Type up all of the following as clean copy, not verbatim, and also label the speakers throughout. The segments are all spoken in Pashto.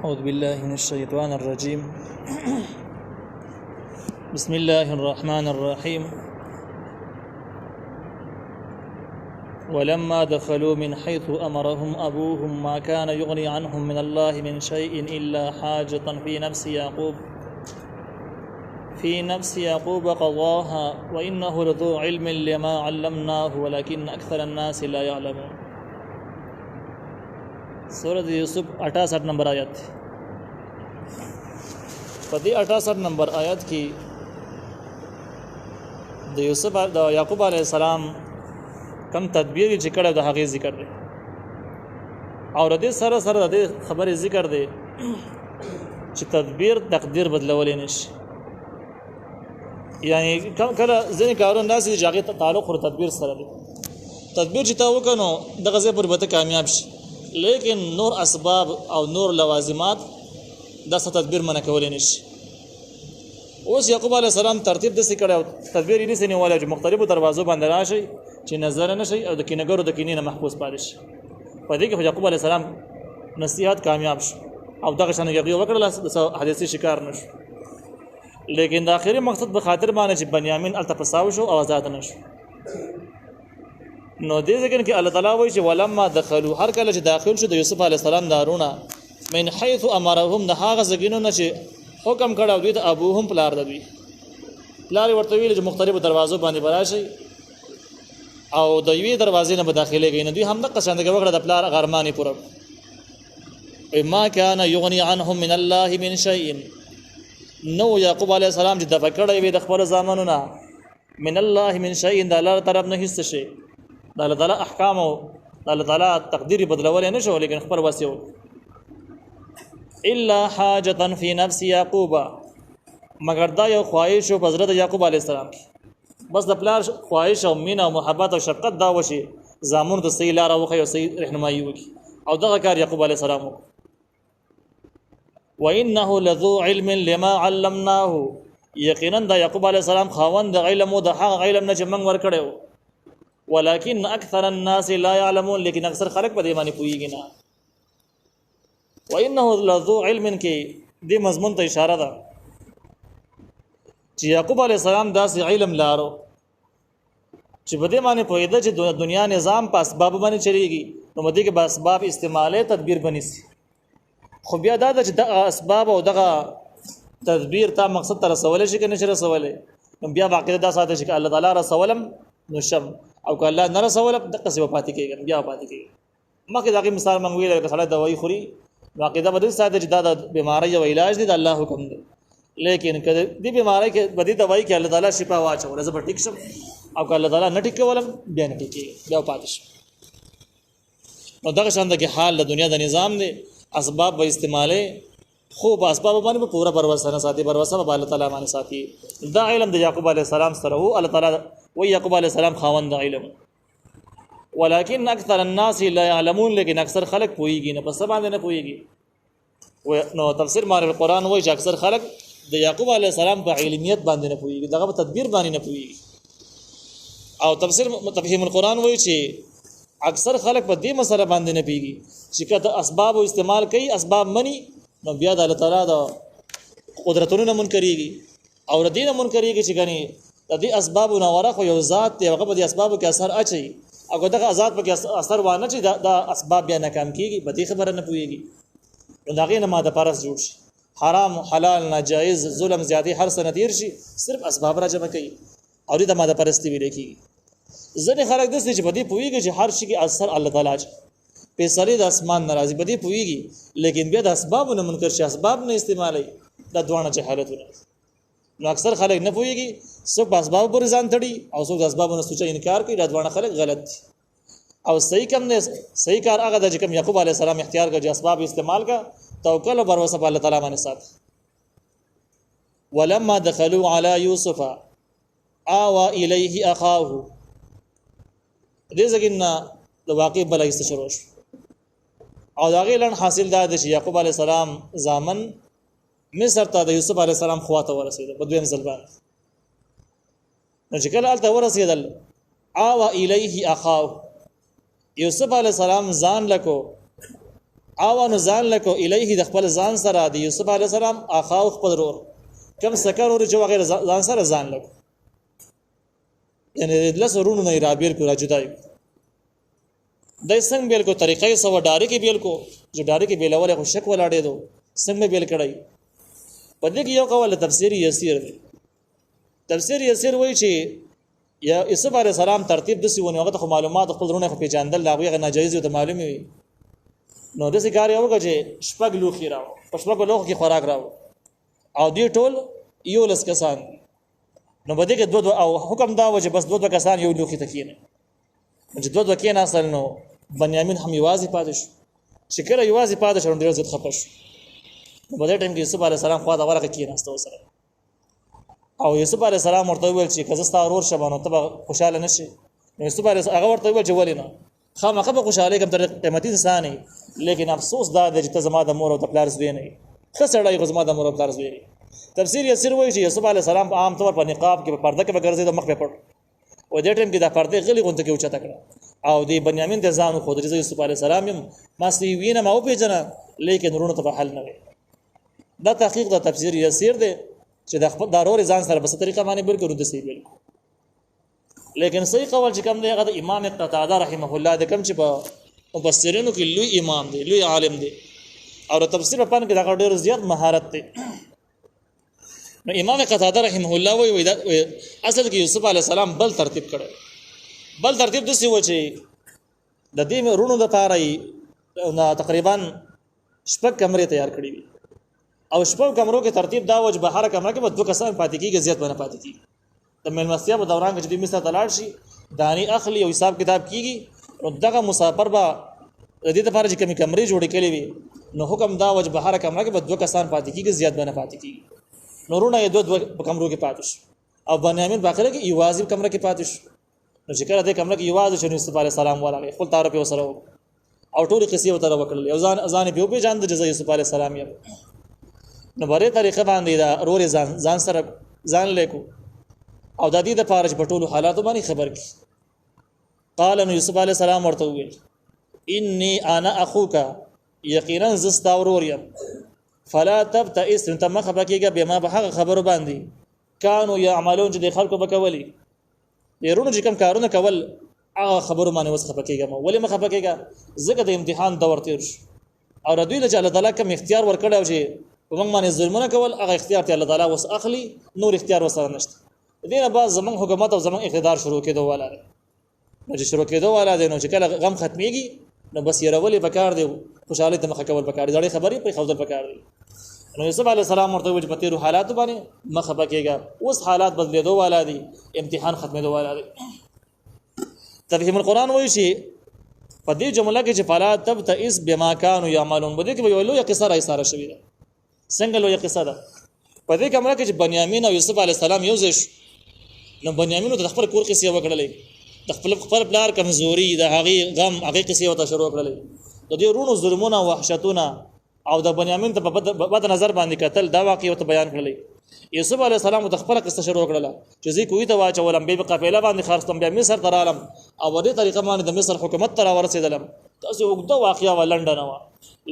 Speaker 1: أعوذ بالله من الشيطان الرجيم بسم الله الرحمن الرحيم ولما دخلوا من حيث أمرهم أبوهم ما كان يغني عنهم من الله من شيء إلا حاجة في نفس يعقوب قضاها وإنه لذو علم لما علمناه ولكن أكثر الناس لا يعلمون. سورة یوسف 68 نمبر آیت. په دې 68 نمبر آیت کې د یعقوب علیه السلام کم تدبیر چې کړه د هغې ذکر دی او د دې سره د دې خبرې ذکر دی چې تدبیر تقدیر بدلولی نشي. یعنی کله ځینې کارونه داسې دي چې هغې تعلق خو تدبیر سره دی. تدبیر چې تا وکړه نو دغه ځای پورې به ته کامیاب شي، لیکن نور اسباب او نور لوازمات داسې تدبیر منع کولی نشي. اوس یعقوب علیه السلام ترتیب داسې کړی او تدبیر یې نسي نیولی چې مختلفو دروازو باندې راشئ چې نظر نه شي او د کینهګرو د کینې نه محفوظ پاتې شي. په دې کې یعقوب علیه السلام نصیحت کامیاب شو او دغه شان یې وکړله، حادثې شکار نه شو. لیکن د آخري مقصد په خاطر باندې چې بنیامین هلته پساو شو او آزاد نه شو. نو دې ځکه کې الله تعالی وایي چې ولما دخلوا، هر کله چې داخل شو د یوسف علیه السلام دارونه، من حيث امرهم، د هغه ځایونو نه چې حکم کړی دوی ته ابوهم پلار د دوی پلار یې ورته ویل چې مختلفو دروازو باندې به راشئ او د یوې دروازې نه به داخلېږئ. نو دوی همدغه شانتې وکړه، د پلار غرمان یې پوره. ما كان يغني عنهم من الله من شيء، نو یعقوب علیه السلام چې دفع کړی وي د خپلو زامنو نه من الله من شيء، د الله طرف نه هېڅ شی، د الله تعالی احکام او د الله تعالی تقدیر بدلولی نه شو، لیکن خپل وس یې الا حاجة في نفس يعقوب، مگر دا یو خواهش او حضرت یعقوب علیه السلام کې بس د پلار خواهش او مینه او محبت او شفقت دا وشي زامنو ته صحیح لاره وښیي او صحیح رهنمایي وکړي، او دغه کار یعقوب علیه السلام وکړ. وانه لذو علم لما علمناه، یقینا دا یعقوب علیه السلام خاوند د علم او د هغه علم نه چې موږ ورکړی و، ولكن اکثر الناس لا يعلمون، لیکن اکثر خلق په دې باندې پوهیږي نه. وانه لذو علم کې دې مضمون ته اشاره ده چې یعقوب علیه السلام داسې علم لارو چې په دې باندې پوهېده چې دنیا نظام په اسباب باندې چلیږي، نو په دې کې به اسباب استعمالي تدبیر بنیسي. خو بیا دا ده چې دغه اسباب او دغه تدبیر تا مقصد ته رسولی شي که نه شي رسولی، نو بیا باقاعده دا ساته چې که الله تعالی رسولم نو شم، او که الله نه رسولم دقسې به پاتې کېږم، بیا به پاتې کېږم. مخکې د هغې مثال موږ ویلی که سړی دوايي خوري نو عقیده به داسې ساته چې دا د بیمارۍ یو علاج دی، د الله حکم دی، لیکن که دې بیمارۍ کې به دې دوايي کې الله تعالی شفا واچوله زه به ټیک شم، او که الله تعالی نه ټیک کولم بیا نه ټیک کېږم، بیا به پاتې شم. نو دغه شان د کې حال د دنیا د نظام دی، اسباب به استعمالي، خو په اسباب باندې به پوره بروسه نه ساتي، بروسه به الله تعالی باندې ساتي. دا علم د یعقوب علیه السلام سره و، الله تعالی و یعقوب علیه السلام خاوند د علم، ولكن اکثر الناس لا يعلمون، لیکن اکثر خلق پوهیږي نه، پس باندې نه پوهیږي. نو تفسیر معرف القرآن وایي چې اکثر خلق د یعقوب علیه السلام په علمیت باندې نه پوهیږي، دغه په تدبیر باندې نه پوهیږي. او تفسیر تفهیم القرآن وایي چې اکثر خلق په دې مسله باندې نه پوهیږي چې کله اسباب استعمال کوي، اسباب مني، نو بیا د الله تعالی د قدرتونو نه منکرېږي او د دې نه منکرېږي چې ګنې د دې اسبابو نه ورا خو یو ذات دی، هغه په دې اسبابو کې اثر اچوي، او که دغه ذات په کې اثر وانه چې دا اسباب بیا ناکام کېږي، په دې خبره نه پوهېږي. نو د هغې نه ماده پرست جوړ شي، حرام حلال ناجایز ظلم زیاتې هر څه نه تېر شي، صرف اسباب را جمع کوي او دې ته ماده پرستي ویلی کېږي. ځینې خلک داسې چې په دې پوهېږي چې هر شي کې اثر الله تعالی اچوي، فیصلې د اسمان نه راځي، په دې پوهېږي، لیکن بیا د اسبابو نه منکر شي، اسباب نه استعمالوي، دا دواړه جهالتونه. نو اکثر خلک نه پوهېږي، څوک په اسبابو پورې ځان تړي او څوک د اسبابو نه سوچه انکار کوي، دا دواړه خلک غلط دي. او صحیح کم دی، صحیح کار هغه ده چې کوم یعقوب علیه السلام اختیار کړ چې اسباب استعمال کا، توکل او بروسه په الله تعالی باندې ساتي. ولما دخلوا على يوسف آوى إليه أخاه، دې ځکه نه د واقع بله ایسته شروع شو، او د هغې لنډ حاصل دا دی چې یعقوب علیه السلام زامن مصر ته د یوسف علیه السلام خواته ورسېدل په دویم ځل باندې. نو چې کله هلته ورسېدل آوى إليه أخاه، یوسف علیه السلام ځان لکو او نو ځان لکو الیه د خپل ځان سره د یوسف علی السلام اخاو خپل رور کم سکر ور جو غیر ځان سره ځان لکو یعنی لس ورونو نه رابیر کو راجدای د څنګه بیل کو طریقې سو ډاری کې بیل کو جو ډاری کې بیل ولې خو شک ولاړې دو څنګه بیل کړای په دې کې یو قول تفسیر یسیر دی تفسیر یسیر وایي چې یا یوسف علی السلام ترتیب د سیونه هغه خو معلومات خپل درونه خو پیژندل لا غوغه ناجایز ته معلومي وي نو د څه کار یو چې شپږ لوخي راو په شپږ لوخ کې خوراک راو او دی ټول یو لس کسان نو بده کې دوه او حکم دا و چې بس دوه کسان یو لوخي تکینه چې دوه کېنه اصل نو بنیامین هم یوازې پاتې شو چې کله یوازې پاتې شو ډېر زړه خپه شو نو په دې ټیم کې یوسف علی السلام خوا دا ورکه کېناسته سره او یوسف علی السلام ورته ویل چې کزه ستا ورور شبانو ته خوشاله نشي نو یوسف علی هغه ورته ویل چې ولینه خامخه به خوشاله کوم تر قیمتي انسان لیکن افسوس دا د چې زما د مور او د پلار زوی نه خسړای غو زما د مور او پلار زوی تفسیر یې سر وایي چې یوسف علی السلام په عام طور په نقاب کې په پرده کې بغرزي د مخ په پړ او دې ټیم کې دا پرده غلي غونډه کې اوچا تکړه او دی بنیامین د ځانو خو د یوسف علی السلام ما سی وینه ما او پیژنه لیکن ورونو ته حل نه وي دا تحقیق د تفسیر یې سر دی چې د خپل ضروري ځان سره په طریقه باندې بالکل د سی بالکل لیکن صحیح قول چې کوم دی هغه د امام قتاده رحمه الله د کوم چې په مفسرینو کې لوی امام دی لوی عالم دی او د تفسیر په پن کې دا ډېر زیات مهارت دی نو امام قتاده رحمه الله وی اصل کې یوسف علی السلام بل ترتیب کړي بل ترتیب د سی و چې د دې رونو د تاري تقریبا شپږ کمرې تیار کړې وي او شپږ کمرو کې ترتیب دا و چې بهر کمره کې به دوه کسان پاتې کیږي زیات باندې پاتې کیږي د ملمستیا په دوران کې چې د مثال تلاړ شي دانی اخلي او حساب کتاب کیږي او دغه مسافر به د دې لپاره چې کمی کمرې جوړې کړې وي نو حکم دا و چې بهر کمره کې به دوه کسان پاتې کیږي زیات باندې پاتې کیږي نورونه یې دوه کمرو کې پاتې شو او بنیامین باخره کې یوازې کمره کې پاتې شو نو چې کله دې کمره کې یوازې شنو یوسف علی السلام ولاغه خپل تعارف وسره او ټول قصې وته وکړل او ځان به په جان د جزای یوسف علی السلام یې نو بره طریقه باندې دا رور ځان سره ځان لیکو او د دې د پاره چې په ټولو حالاتو باندې خبر کی قال نو یوسف علی السلام ورته ویل انی انا اخوک یقینا زستا ورور یم فلا تبتئس انت ما خبرکیګه بما به هغه خبرو باندې کانوا يعملون چې د خلکو بکولي يرونو چې کوم کارونه کول هغه خبرو باندې وس خبرکیګه ولې ما خبرکیګه زګه د امتحان دور تیر شو او ردوی له الله تعالی کوم اختیار ورکړو چې په موږ باندې ظلمونه کول هغه اختیار ته الله تعالی وس اخلي نور اختیار وسره نشته دینه بعد زمون حکومت او زمون اقتدار شروع کېدو والا دی نو چې شروع کېدو والا دی نو چې کله غم ختميږي نو بس يرولې بکار دی خوشاله ته مخه کول بکار دی ډېر خبرې په خوځل بکار دی نو یوسف علی السلام ورته وجه پتیرو حالات باندې مخه بکېګا اوس حالات بدلیدو والا دي امتحان ختمېدو والا دي تفهیم القرآن وایي چې په دې جمله کې چې فلا تبتئس بما كانوا يعملون بده کې یو لوی قصه را اشاره شوې ده څنګه لوی قصه ده په دې کومه کې چې بنیامین او یوسف علی السلام یو ځای نو بنیامین د خپل کور قصه وکړلې د خپل پلار کمزوري د هغه غم هغه قصه وته شروع کړلې د دې رونو ظلمونه او وحشتونه او د بنیامین ته په بد نظر باندې قتل دا واقعي ته بیان کړلې یوسف علی السلام د خپل قصه شروع کړله چې زی کوی ته واچولم به قافله باندې خرڅم بیا مصر ته رالم او دې طریقه باندې د مصر حکومت ته ورسېدلم تاسو وګړه واقعیا ولندن وا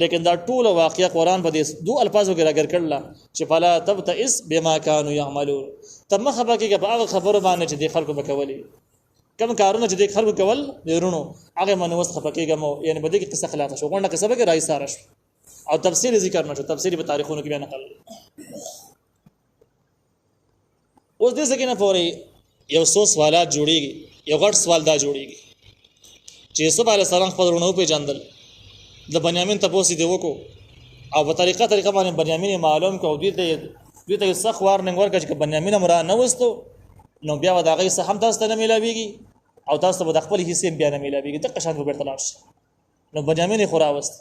Speaker 1: لیکن دا ټول واقعیا قرآن په دې دوه الفاظو کې راګر کړل چې فلا تبتئس بما كانوا يعملون تم خبره کې په هغه خبره باندې چې د خلکو بکولي کوم کارونه چې د خلکو کول ډیرونو هغه منوس خپکیږي مو یعنی بده کې قصه خلاصه شو غونډه کې سبق راي ساره شو او تفسیر ذکر نه شو تفسیر په تاریخونو کې بیان کړل اوس دې څنګه نه پوري یو څو سوالات جوړیږي یو غټ سوال دا جوړیږي چې یوسف علی السلام خپل ورونو په جندل د بنیامین تاسو دی وکړو او په طریقه باندې بنیامین معلوم کو دې ته سخت وارننګ ورکړ چې بنیامین مرا نه وستو نو بیا ودا غي سهم تاسو ته نه ملاويږي او تاسو به د خپل حصے بیا نه ملاويږي د قشان په بیرته لاړ نو بنیامین خورا وست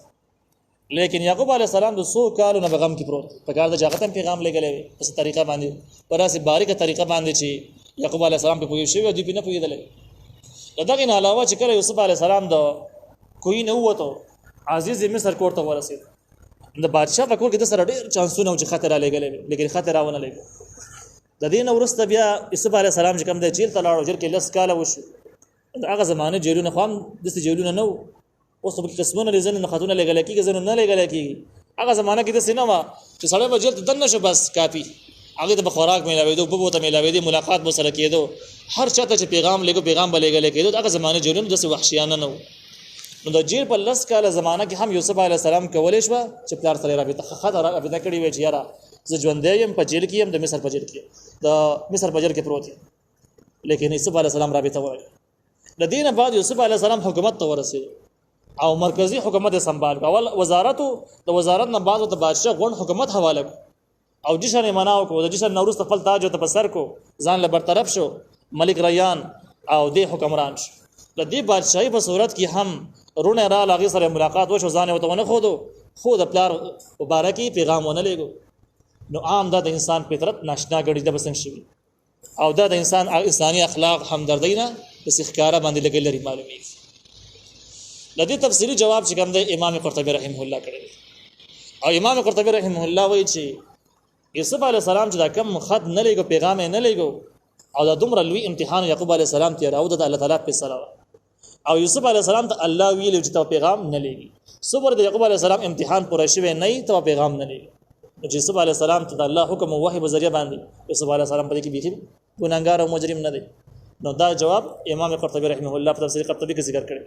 Speaker 1: لیکن یعقوب علی السلام د 100 کالو نه بغم کې پروت په کار د جاغتم پیغام لګلې په طریقه باندې پراسه باریکه طریقه باندې چې یعقوب علی السلام په پوي شوی او دې نه پویدل دغه نه علاوه چې کله یوسف علی السلام د کوی نه وته عزیز مصر کوړه ورسید د بادشاہ په کور کې د سره ډېر چانسونه چې خطر لګلې لیکن خطر راونه لګل د دین ورسته بیا یوسف علی السلام چې کوم د جیل ته لاړو جیل کې لس کاله وشو هغه زمانه جیلونه خام د جیلونه نو اوس په قسمونه لزن خاتون لګل کیږي زنه نه لګل کیږي هغه زمانہ کې د سینما چې سړی بجل ته دنه شو بس کافي هغه د خوراک ملاوي دو بوته ملاوي دي ملاقات مو سره کېدو هر چاته چې پیغام لګو پیغام بلګل کېدو هغه زمانہ جوړونو د وحشیانه نه نو د جیل په لس کاله زمانہ کې هم یوسف علی السلام کولې شو چې پلار سره رابطه خاطر رابطه کړی وي چې یاره زه ژوندې يم په جیل کې يم د مصر په جیل کې د مصر په جیل کې پروت یم لیکن یوسف علی السلام رابطه وکړه د دینه بعد یوسف علی السلام حکومت ته ورسید او مرکزی حکومت سنبال اول وزارت د وزارت نه بعد د بادشاہ غون حکومت حواله او جشن مناو کو د جشن نوروز خپل تاج او تپسر کو ځان له برطرف شو ملک ریان او د حکمران شو د دې بادشاہي په صورت کې هم رونه را لاغي سره ملاقات وشو ځان وته نه خو د پلار مبارکي پیغام ونه لګو نو عام د انسان فطرت ناشنا غړي د بسنګ شي او د انسان انساني اخلاق همدردی نه د سخکارا باندې لګل لري معلومي د دې تفصیلی جواب چې کوم د امام قرطبي رحمه الله کړی او امام قرطبي رحمه الله وایي چې یوسف علی السلام چې دا کم خط نه لګو پیغام نه لګو او دا دومره لوی امتحان یعقوب علی السلام ته راو د الله تعالی په سره او یوسف علی السلام ته الله ویل چې ته پیغام نه لګي صبر د یعقوب علی السلام امتحان پوره شوی نه ته پیغام نه لګي یوسف علی السلام ته الله حکم او وحی په ذریعہ باندې یوسف علی السلام په دې کې بيخي ګناګار او مجرم نه دی نو دا جواب امام قرطبي رحمه الله په تفسیر قرطبي کې ذکر کړی